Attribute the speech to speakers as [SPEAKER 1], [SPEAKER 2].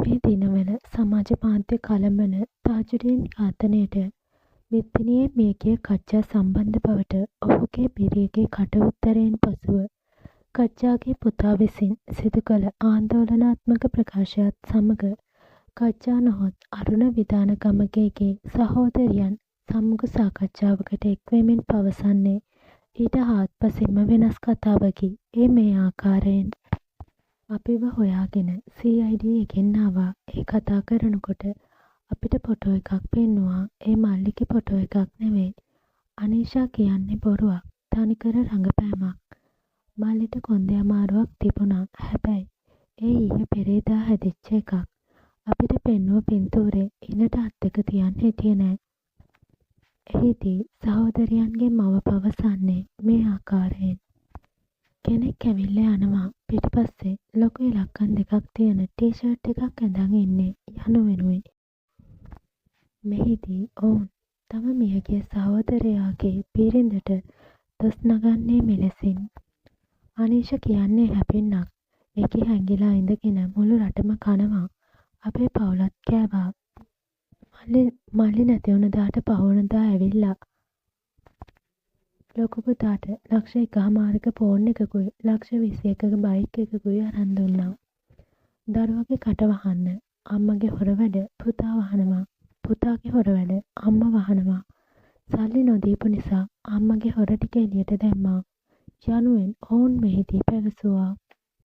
[SPEAKER 1] මේ දිනවල සමාජ මාධ්‍ය කළඹන තාජුඩීන් ඝාතනයට මිත්තිනියේ මේඝය කච්චා සම්බන්ධ බවට ඔහුගේ බිරියගේ කට උත්තරයෙන් පසුව කච්චාගේ පුතා විසින් සිදු කළ ආන්දෝලනාත්මක ප්‍රකාශයත් සමග කච්චා නොහොත් අරුණ විධාන ගමගේගේ සහෝදරියන් සම්මුඛ සාකච්ඡාවකට එක්වෙමින් පවසන්නේ ඊට හාත්පසින්ම වෙනස් කතාවකි. ඒ මේ ආකාරයෙන් අපිව හොයාගෙන CID එකෙන් ආවා. ඒ කතා කරනකොට අපිට ෆොටෝ එකක් පෙන්නුවා. ඒ මල්ලිගේ ෆොටෝ එකක් නෙවෙයි. අනීෂා කියන්නේ බොරුවක්. තනිකර රඟපෑමක්. මල්ලිට කොන්දේ අමාරුවක් තිබුණා. හැබැයි ඒ ඊයේ පෙරේදා හැදිච්ච එකක්. අපිට පෙන්නුව පින්තූරේ ඉන්නට අත් දෙක තියන්න හිටියේ නෑ. එහිදී සහෝදරියන්ගේ මව පවසන්නේ මේ ආකාරයෙන්. කෙනෙක් ඇවිල්ලා යනවා. පිටිපස්සේ ලොකු ඉලක්කම් දෙකක් තියෙන ටී-ෂර්ට් එකක් ඇඳන් ඉන්නේ යනුවෙනුයි. මෙහිදී ඔවුන් තම මියගිය සහෝදරයාගේ බිරිඳට දොස් නගන්නේ මෙලෙසින්. අනීෂ කියන්නේ හැපෙන්නක්. ඒකේ හැංගිලා ඉඳගෙන මුළු රටම කනවා. අපේ පවුලත් කෑවා. මල්ලි නැති වුණ දාට පහුවනදා ඇවිල්ලා ලොකු පුතාට ලක්ෂ 1.5ක ෆෝන් එකකුයි ලක්ෂ 21ක බයික් එකකුයි අරන් දුන්නා. දරුවගේ කට වහන්න. අම්මගේ හොර වැඩ පුතා වහනවා. පුතාගේ හොර වැඩ අම්මා වහනවා. සල්ලි නොදීපු නිසා අම්මගේ හොර ටික එළියට දැම්මා. යනුවෙන් ඔවුන් මෙහිදී පැවසුවා.